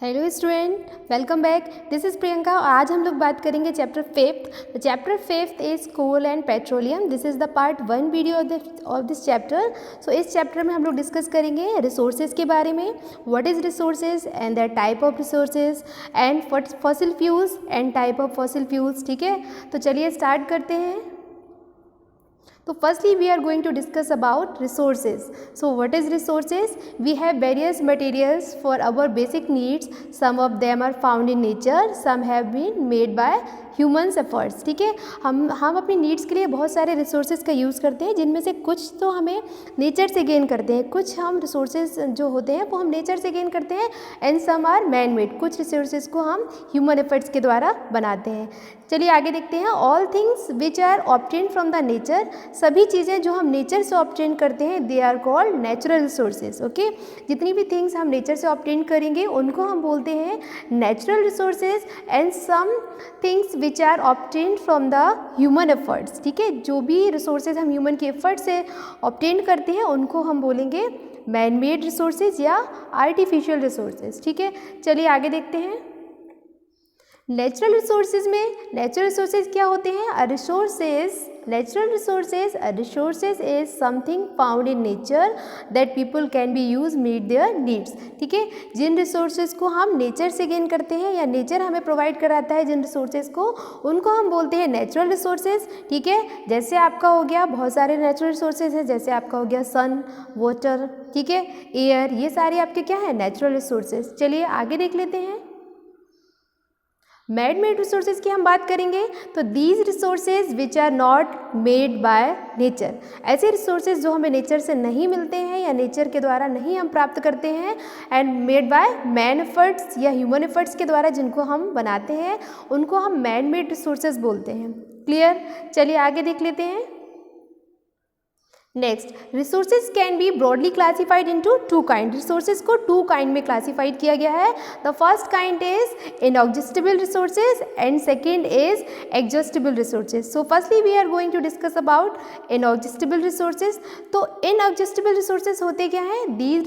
Hello student, welcome back. This is Priyanka. आज हम लोग बात करेंगे chapter 5th। Chapter 5th is coal and petroleum. This is the part 1 video of this chapter. So इस chapter में हम लोग डिस्कस करेंगे रिसोर्सेज के बारे में, what is resources and the type of resources and fossil fuels and type of fossil fuels. ठीक है, तो चलिए स्टार्ट करते हैं। So firstly we are going to discuss about resources. So what is resources? We have various materials for our basic needs. Some of them are found in nature, some have been made by humans efforts. ठीक है, हम अपनी needs के लिए बहुत सारे resources का use करते हैं, जिनमें से कुछ तो हमें नेचर से गेन करते हैं, कुछ हम रिसोर्सेज जो होते हैं वो हम नेचर से गेन करते हैं, and some are man made. कुछ रिसोर्सेज को हम ह्यूमन एफर्ट्स के द्वारा बनाते हैं। चलिए आगे देखते हैं। All things which are obtain from the nature, सभी चीज़ें जो हम नेचर से ऑब्टेन करते हैं they are called natural resources. Okay, जितनी भी थिंग्स हम नेचर से ऑब्टेन करेंगे उनको हम बोलते हैं natural resources, and some things which are obtain from the human efforts. ठीक है, जो भी रिसोर्सेज हम ह्यूमन के एफर्ट से ऑब्टेन करते हैं उनको हम बोलेंगे मैन मेड रिसोर्सेज या आर्टिफिशियल रिसोर्सेज। ठीक है, चलिए आगे देखते हैं। नेचुरल रिसोर्सेज में नेचुरल रिसोर्सेज क्या होते हैं? Natural resources, a resources is something found in nature that people can be used meet their needs। ठीक है, जिन रिसोर्सेज को हम नेचर से गेन करते हैं या नेचर हमें प्रोवाइड कराता है जिन रिसोर्सेज को, उनको हम बोलते हैं नेचुरल रिसोर्सेज। ठीक है, जैसे आपका हो गया बहुत सारे नेचुरल रिसोर्सेज हैं, जैसे आपका हो गया सन, वाटर, ठीक है, एयर, ये सारे आपके क्या है? Natural resources. चलिए आगे देख लेते हैं। मैन मेड रिसोर्सेज की हम बात करेंगे तो these resources which are not made by nature, ऐसे रिसोर्सेज जो हमें नेचर से नहीं मिलते हैं या नेचर के द्वारा नहीं हम प्राप्त करते हैं, and made by man efforts या ह्यूमन एफर्ट्स के द्वारा जिनको हम बनाते हैं उनको हम मैन मेड रिसोर्सेज बोलते हैं। क्लियर? चलिए आगे देख लेते हैं। Next, resources can be broadly classified into two kind. Resources को टू काइंड में क्लासीफाइड किया गया है। The first kind is inexhaustible resources and second is exhaustible resources. So firstly we are going to discuss about inexhaustible resources. तो inexhaustible resources होते क्या हैं? These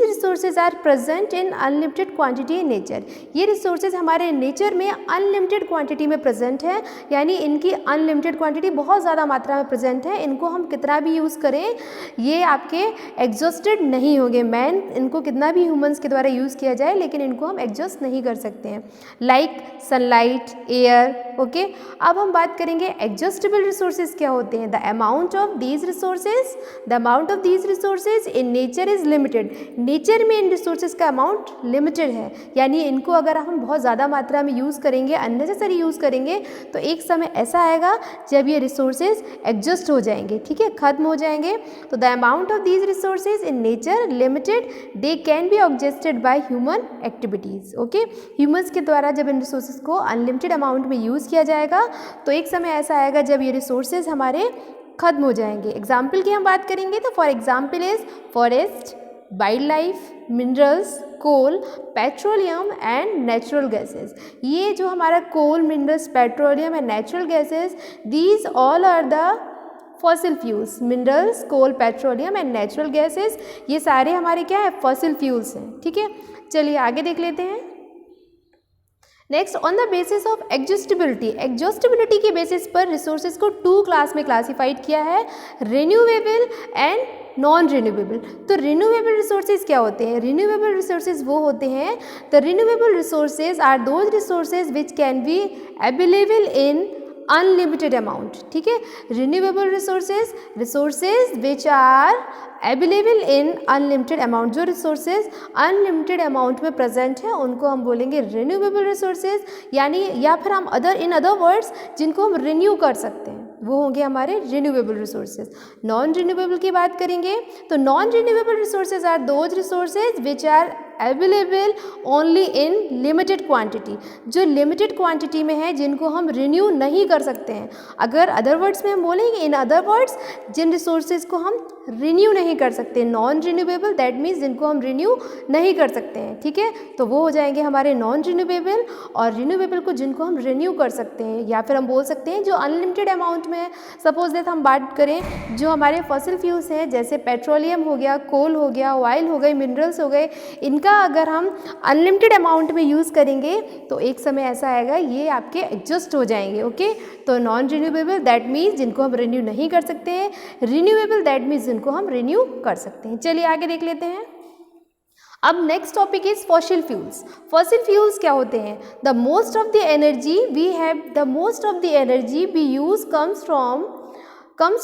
resources are present in unlimited quantity in nature. ये resources हमारे nature में unlimited quantity में present है, यानी इनकी अनलिमिटेड क्वांटिटी बहुत ज़्यादा मात्रा में प्रेजेंट है। इनको हम कितना भी यूज़ करें ये आपके एग्जॉस्टेड नहीं होंगे। मैन इनको कितना भी ह्यूमंस के द्वारा यूज़ किया जाए लेकिन इनको हम एग्जॉस्ट नहीं कर सकते हैं, लाइक सनलाइट, एयर। ओके, अब हम बात करेंगे एग्जॉस्टेबल रिसोर्सेज क्या होते हैं। The amount of these resources in nature is limited. Nature में इन रिसोर्सेज का अमाउंट लिमिटेड है, यानी इनको अगर हम बहुत ज़्यादा मात्रा में यूज़ करेंगे, अननेसेसरी यूज़ करेंगे, तो एक समय ऐसा आएगा जब ये रिसोर्सेज एग्जॉस्ट हो जाएंगे। ठीक है, खत्म हो जाएंगे। तो the amount of these resources in nature limited, they can be exhausted by human activities. Okay, humans के द्वारा जब इन रिसोर्सेज को अनलिमिटेड अमाउंट में यूज़ किया जाएगा तो एक समय ऐसा आएगा जब ये रिसोर्सेज हमारे खत्म हो जाएंगे। एग्जाम्पल की हम बात करेंगे तो for example is forest, wildlife, minerals, coal, petroleum and natural gases. ये जो हमारा coal, minerals, petroleum and natural gases, these all are the fossil fuels. Minerals, coal, petroleum and natural gases, ये सारे हमारे क्या है? फॉसिल फ्यूल्स हैं। ठीक है, चलिए आगे देख लेते हैं। Next, on the basis of exhaustibility के बेसिस पर रिसोर्सेज को टू क्लास में क्लासीफाइड किया है, रिन्यूएबल एंड नॉन रिन्यूएबल। तो रिन्यूएबल रिसोर्सेज क्या होते हैं? रिन्यूएबल रिसोर्सेज वो होते हैं, the renewable resources are those resources which can be available in unlimited amount. ठीक है, renewable resources which are available in unlimited amount. जो रिसोर्सेज अनलिमिटेड अमाउंट में प्रेजेंट है उनको हम बोलेंगे रिन्यूएबल रिसोर्सेज, यानी या फिर हम इन अदर वर्ड्स जिनको हम रिन्यू कर सकते हैं वो होंगे हमारे रिन्यूएबल रिसोर्सेज। नॉन रिन्यूएबल की बात करेंगे तो non renewable resources are those resources which are available only in limited quantity. जो लिमिटेड क्वांटिटी में है जिनको हम रिन्यू नहीं कर सकते हैं। अगर अदर वर्ड्स में हम बोलेंगे, इन अदर वर्ड्स जिन रिसोर्सेज को हम रिन्यू नहीं कर सकते। नॉन रिन्यूएबल दैट मीन्स जिनको हम रिन्यू नहीं कर सकते हैं, ठीक है, तो वो हो जाएंगे हमारे नॉन रिन्यूएबल। और रिन्यूएबल को जिनको हम रिन्यू कर सकते हैं, या फिर हम बोल सकते हैं जो अनलिमिटेड अमाउंट में है। सपोज दैट हम बात करें जो हमारे फॉसिल फ्यूल्स हैं, जैसे पेट्रोलियम हो गया, कोल हो गया, ऑयल हो गए, मिनरल्स हो गए, इनका अगर हम अनलिमिटेड अमाउंट में यूज़ करेंगे तो एक समय ऐसा आएगा ये आपके एडजस्ट हो जाएंगे। ओके, तो नॉन रिन्यूएबल दैट मीन्स जिनको हम रिन्यू नहीं कर सकते हैं, रिन्यूएबल दैट मीन्स जिनको हम रिन्यू कर सकते हैं। चलिए आगे देख लेते हैं। अब next topic is fossil fuels. Fossil fuels क्या होते हैं? The most of the energy we use comes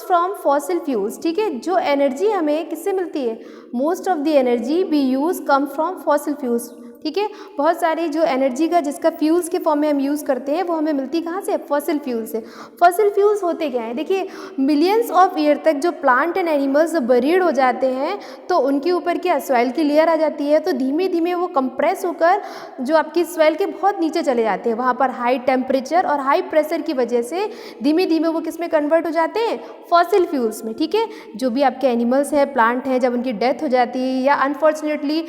from fossil fuels, ठीक है। जो एनर्जी हमें किससे मिलती है? Most of the energy we use come from fossil fuels, ठीक है। बहुत सारी जो एनर्जी का जिसका फ्यूल्स के फॉर्म में हम यूज़ करते हैं वो हमें मिलती कहाँ से? फॉसिल फ्यूल से। फॉसिल फ्यूल्स होते क्या हैं? देखिए, मिलियंस ऑफ ईयर तक जो प्लांट एंड एनिमल्स बरीड हो जाते हैं तो उनके ऊपर क्या सॉइल की लेयर आ जाती है, तो धीमे धीमे वो कंप्रेस होकर जो आपकी सॉइल के बहुत नीचे चले जाते हैं। वहाँ पर हाई टेम्परेचर और हाई प्रेशर की वजह से धीमे धीमे वो किस में कन्वर्ट हो जाते हैं? फॉसिल फ्यूल्स में, ठीक है। जो भी आपके एनिमल्स हैं, प्लांट हैं, जब उनकी डेथ हो जाती है या अनफॉर्चुनेटली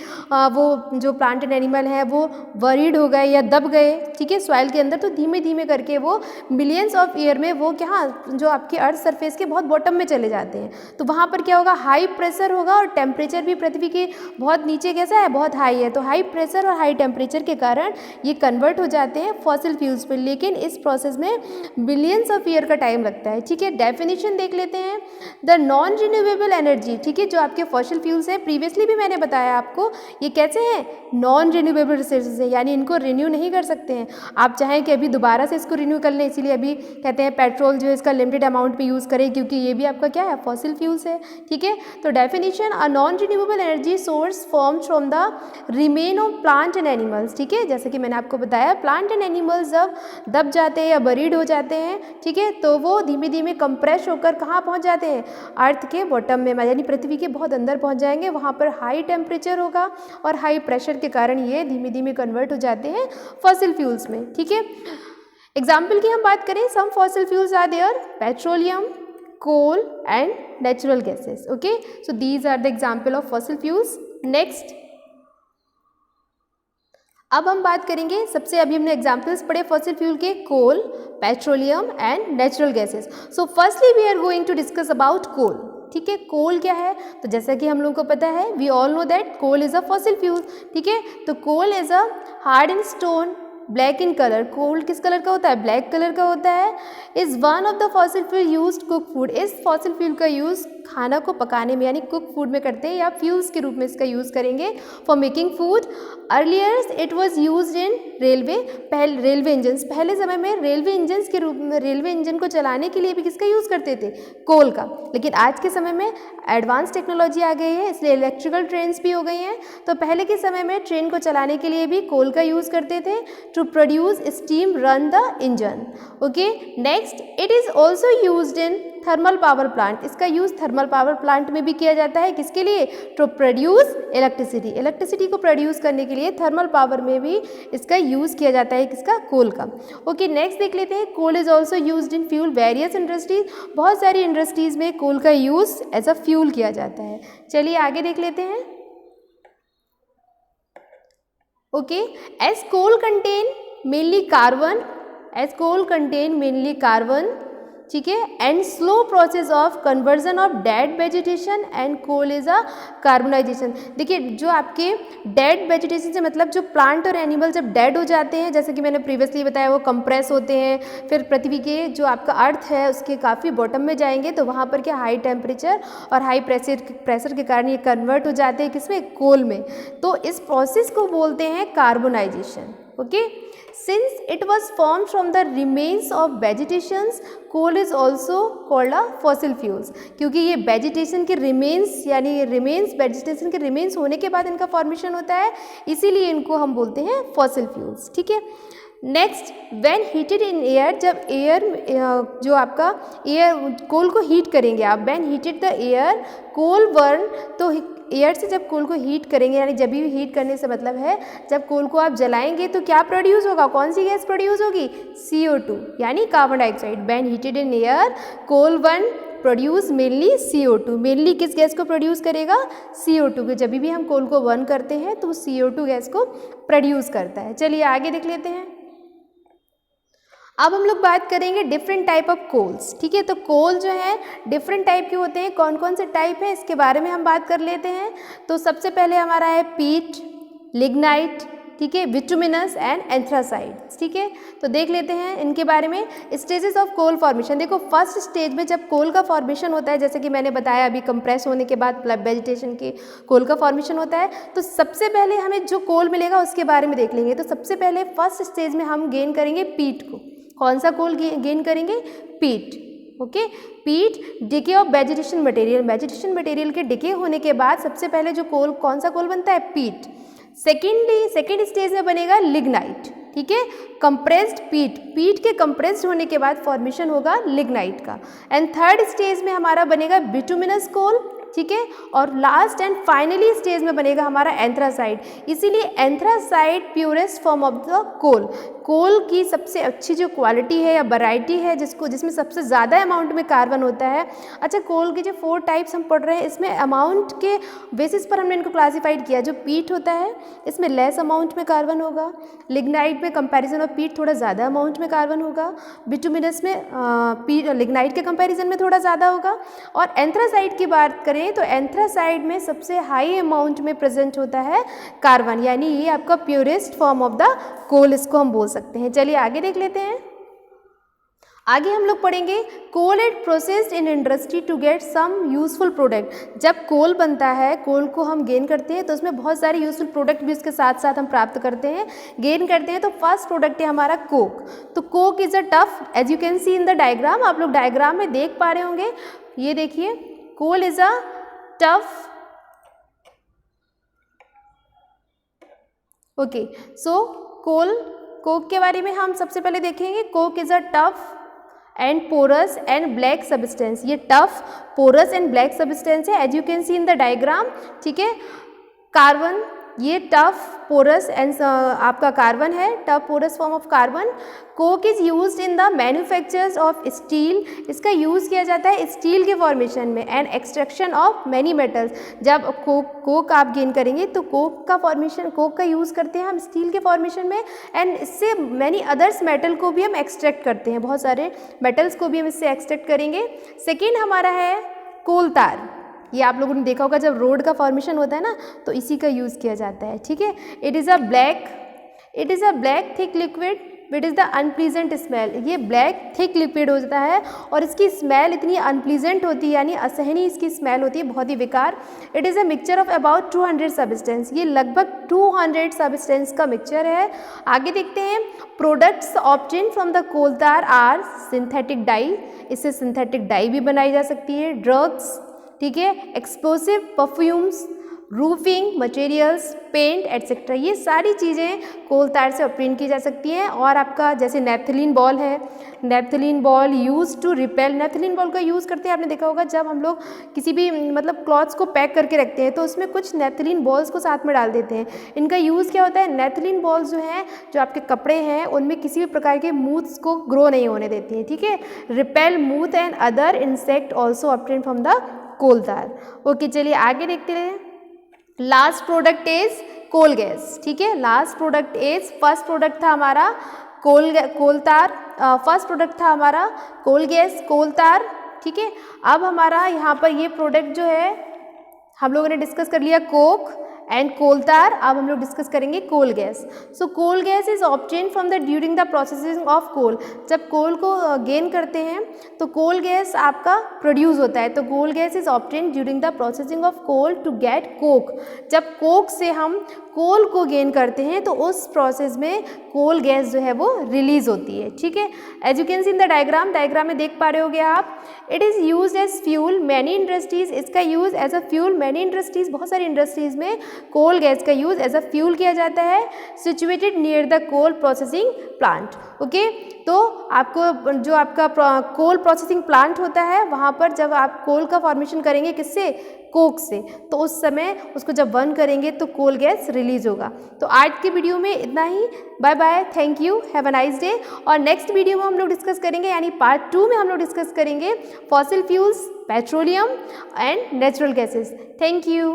वो जो प्लांट एंड एनिमल हैं वो बरीड हो गए या दब गए, ठीक है, सॉइल के अंदर, तो धीमे धीमे करके वो मिलियंस ऑफ ईयर में वो क्या जो आपकी अर्थ सरफेस के बहुत बॉटम में चले जाते हैं। तो वहाँ पर क्या होगा? हाई प्रेशर होगा और टेम्परेचर भी पृथ्वी के बहुत नीचे कैसा है? बहुत हाई है। तो हाई प्रेशर और हाई टेम्परेचर के कारण ये कन्वर्ट हो जाते हैं फॉसिल फ्यूल्स पर, लेकिन इस प्रोसेस में बिलियंस ऑफ ईयर का टाइम लगता है, ठीक है। डेफिनेशन देख लेते हैं। द नॉन रिन्यूएबल एनर्जी, ठीक है, जो आपके फॉसिल फ्यूल्स हैं, प्रीवियसली भी मैंने बताया आपको, ये कैसे हैं? नॉन रिन्यूएबल रिसोर्सेज है, यानी इनको रिन्यू नहीं कर सकते हैं। आप चाहें कि अभी दोबारा से इसको रिन्यू कर लें, इसीलिए अभी कहते हैं पेट्रोल जो है इसका लिमिटेड अमाउंट पे यूज़ करें, क्योंकि ये भी आपका क्या है? फॉसिल फ्यूल्स है, ठीक है। तो definition, a non renewable energy source forms from the remain of plant and animals, ठीक है। जैसे कि मैंने आपको बताया, प्लांट एंड एनिमल्स जब दब जाते हैं या बरीड हो जाते हैं, ठीक है, तो वो धीमे धीमे कंप्रेस होकर कहाँ पहुँच जाते हैं? अर्थ के बॉटम में, यानी पृथ्वी के बहुत अंदर पहुँच जाएंगे। वहाँ पर हाई टेम्परेचर होगा और हाई प्रेशर के कारण ये धीमे धीमे कन्वर्ट हो जाते हैं फॉसिल फ्यूल्स में, ठीक है। एग्जाम्पल की हम बात करें, some fossil fuels are there, petroleum, coal and natural gases. Okay, so these are the example of fossil fuels. Next, अब हम बात करेंगे, सबसे अभी हमने एग्जाम्पल्स पढ़े फॉसिल फ्यूल के, coal, petroleum and natural gases. So firstly we are going to discuss about coal, ठीक है। कोल क्या है? तो जैसा कि हम लोगों को पता है, we all know that coal is a fossil fuel, ठीक है। तो coal is a hard and stone, black in colour. Coal किस कलर का होता है? ब्लैक कलर का होता है। Is one of the fossil fuel used cook food. इस फॉसिल फ्यूल का यूज़ खाना को पकाने में यानी कुक फूड में करते हैं, या फ्यूल्स के रूप में इसका यूज़ करेंगे for making food. Earlier it was use in railway, railway engines, पहले समय में रेलवे इंजन्स के रूप में, रेलवे इंजन को चलाने के लिए भी किसका यूज़ करते थे? कोल का। लेकिन आज के समय में एडवांस टेक्नोलॉजी आ गई है, इसलिए इलेक्ट्रिकल ट्रेन्स भी हो गई हैं। तो पहले के समय में ट्रेन को चलाने के लिए भी कोल का यूज़ करते थे to produce steam run the engine. Okay, next, it is also used in thermal power plant. इसका यूज़ थर्मल पावर प्लांट में भी किया जाता है, किसके लिए? To produce electricity. इलेक्ट्रिसिटी को प्रोड्यूस करने के लिए थर्मल पावर में भी इसका यूज़ किया जाता है, किसका? कोल का। ओके, नेक्स्ट देख लेते हैं, coal is also used in fuel various industries. बहुत सारी इंडस्ट्रीज़ में कोल का यूज़ एज अ फ्यूल किया जाता है। चलिए आगे देख लेते हैं। Okay, as coal contain mainly carbon, ठीक है, and slow process of conversion of dead vegetation and coal is a carbonization. देखिए, जो आपके डेड वेजिटेशन से मतलब जो प्लांट और एनिमल जब डेड हो जाते हैं, जैसे कि मैंने प्रीवियसली बताया, वो कंप्रेस होते हैं, फिर पृथ्वी के जो आपका अर्थ है उसके काफ़ी बॉटम में जाएंगे, तो वहाँ पर क्या हाई टेम्परेचर और हाई प्रेशर के कारण ये कन्वर्ट हो जाते हैं किसमें? कोल में। तो इस प्रोसेस को बोलते हैं carbonisation. Okay, since it was formed from the remains of vegetations, coal is also called a fossil fuels। क्योंकि ये वेजिटेशन के रिमेन्स, यानी रिमेन्स, वेजिटेशन के रिमेन्स होने के बाद इनका फॉर्मेशन होता है, इसीलिए इनको हम बोलते हैं फॉसिल फ्यूल्स, ठीक है। Next, when heated in air, जब एयर जो आपका एयर कोल को हीट करेंगे आप, when heated the air coal burn, तो एयर से जब कोल को हीट करेंगे, यानी जब भी हीट करने से मतलब है जब कोल को आप जलाएंगे तो क्या प्रोड्यूस होगा? कौन सी गैस प्रोड्यूस होगी? CO2 यानी carbon dioxide. When heated in air coal burn produce mainly CO2। Mainly किस गैस को प्रोड्यूस करेगा? CO2 को। जब भी हम कोल को बर्न करते हैं तो CO2 गैस को प्रोड्यूस करता है। चलिए आगे देख लेते हैं। अब हम लोग बात करेंगे डिफरेंट टाइप ऑफ कोल्स। ठीक है, तो कोल जो है डिफरेंट टाइप के होते हैं। कौन कौन से टाइप हैं इसके बारे में हम बात कर लेते हैं। तो सबसे पहले हमारा है पीट, लिग्नाइट, ठीक है, बिटुमिनस एंड एंथ्रासाइड। ठीक है, तो देख लेते हैं इनके बारे में। स्टेजेस ऑफ कोल फॉर्मेशन, देखो फर्स्ट स्टेज में जब कोल का फॉर्मेशन होता है, जैसे कि मैंने बताया अभी कंप्रेस होने के बाद वेजिटेशन के कोल का फॉर्मेशन होता है, तो सबसे पहले हमें जो कोल मिलेगा उसके बारे में देख लेंगे। तो सबसे पहले फर्स्ट स्टेज में हम गेन करेंगे पीट को। कौन सा कोल गेन करेंगे? पीट। ओके, पीट decay of vegetation material. Vegetation material के डिके होने के बाद सबसे पहले जो कोल, कौन सा कोल बनता है? पीट। सेकेंड स्टेज में बनेगा लिग्नाइट। ठीक है, कंप्रेस्ड पीट, पीट के कंप्रेस्ड होने के बाद फॉर्मेशन होगा लिग्नाइट का। एंड थर्ड स्टेज में हमारा बनेगा बिटुमिनस कोल। ठीक है, और लास्ट एंड फाइनली स्टेज में बनेगा हमारा एंथ्रासाइड। इसीलिए anthracite purest form of the coal. Coal की सबसे अच्छी जो क्वालिटी है या वैरायटी है जिसमें सबसे ज़्यादा अमाउंट में कार्बन होता है। अच्छा, कोल के जो 4 टाइप्स हम पढ़ रहे हैं, इसमें अमाउंट के बेसिस पर हमने इनको क्लासीफाइड किया। जो पीट होता है इसमें लेस अमाउंट में कार्बन होगा, लिग्नाइट में कंपैरिजन ऑफ पीट थोड़ा ज़्यादा अमाउंट में कार्बन होगा, बिटुमिनस में लिग्नाइट के कंपैरिजन में थोड़ा ज़्यादा होगा, और एंथ्रासाइड की बात करें तो एंथ्रासाइड में सबसे हाई अमाउंट में प्रेजेंट होता है कार्बन, यानी ये आपका purest form of the coal इसको हम बोल सकते हैं। चलिए आगे देख लेते हैं। आगे हम लोग पढ़ेंगे coal is processed in industry to get some useful product. जब कोल बनता है, कोल को हम गेन करते हैं तो उसमें बहुत सारे यूजफुल प्रोडक्ट भी उसके साथ साथ हम प्राप्त करते हैं, गेन करते हैं। तो फर्स्ट प्रोडक्ट है हमारा कोक। तो coke is a tough, as you can see in the diagram, आप लोग डायग्राम में देख पा रहे होंगे। ये देखिए, coal is a tough, okay, so coke के बारे में हम सबसे पहले देखेंगे। Coke is a tough and porous and black substance. ये tough, porous and black substance है, as you can see in the diagram. ठीक है, कार्बन, ये टफ, पोरस एंड आपका कार्बन है, tough porous form of carbon. Coke is used in the manufactures of steel. इसका use किया जाता है स्टील के फॉर्मेशन में, and extraction of many metals. जब कोक आप गेन करेंगे तो कोक का यूज़ करते हैं हम स्टील के फॉर्मेशन में, एंड इससे मैनी अदर्स मेटल को भी हम एक्सट्रैक्ट करते हैं, बहुत सारे मेटल्स को भी हम इससे एक्सट्रैक्ट करेंगे। सेकेंड हमारा है कोल तार। ये आप लोगों ने देखा होगा जब रोड का फॉर्मेशन होता है ना, तो इसी का यूज़ किया जाता है। ठीक है, it is a black thick liquid with is the unpleasant smell. ये ब्लैक थिक लिक्विड होता है और इसकी स्मेल इतनी अनप्लीजेंट होती है, यानी असहनीय इसकी स्मेल होती है, बहुत ही बेकार। It is a mixture of about 200 substance. ये लगभग 200 सब्सटेंस का मिक्सचर है। आगे देखते हैं, products obtain from the coal tar are synthetic dye. इससे सिंथेटिक डाई भी बनाई जा सकती है, ड्रग्स, ठीक है, explosive, perfumes, roofing materials, paint etcetera, ये सारी चीज़ें कोल तार से ऑब्टेन की जा सकती हैं। और आपका जैसे नेफ्थलीन बॉल है, naphthalene ball use to repel. Naphthalene ball का यूज़ करते हैं, आपने देखा होगा जब हम लोग किसी भी मतलब क्लॉथ्स को पैक करके रखते हैं तो उसमें कुछ नेफ्थलीन बॉल्स को साथ में डाल देते हैं। इनका यूज़ क्या होता है, नेफ्थलीन बॉल्स जो हैं, जो आपके कपड़े हैं उनमें किसी भी प्रकार के मूथ्स को ग्रो नहीं होने देती हैं। ठीक है, repel moth and other insect also obtain from the coal tar. Okay, चलिए आगे देखते हैं। Last product is coal gas. ठीक है, last product is, first product था हमारा कोल तार, फर्स्ट प्रोडक्ट था हमारा कोल गैस, कोल तार। ठीक है, अब हमारा यहाँ पर ये प्रोडक्ट जो है हम लोगों ने डिस्कस कर लिया कोक एंड कोल तार। अब हम लोग डिस्कस करेंगे coal gas. So coal gas is obtain from the during the processing of coal. जब कोल को गेन करते हैं तो कोल गैस आपका प्रोड्यूस होता है। तो coal gas is obtain during the processing of coal to get coke. जब कोक से हम कोल को गेन करते हैं तो उस प्रोसेस में कोल गैस जो है वो रिलीज होती है। ठीक है, as you can see in the diagram में देख पा रहे होगे आप। It is use as fuel many industries. इसका use as a fuel many industries, बहुत सारी इंडस्ट्रीज में कोल गैस का यूज़ एज अ फ्यूल किया जाता है situated near the coal processing plant. Okay, तो आपको जो आपका कोल प्रोसेसिंग प्लांट होता है वहाँ पर जब आप कोल का फॉर्मेशन करेंगे किससे, कोक से, तो उस समय उसको जब बर्न करेंगे तो कोल गैस रिलीज होगा। तो आज की वीडियो में इतना ही। Bye bye, thank you, have a nice day. और नेक्स्ट वीडियो में हम लोग डिस्कस करेंगे, यानी पार्ट 2 में हम लोग डिस्कस करेंगे fossil fuels, petroleum and natural gases. Thank you.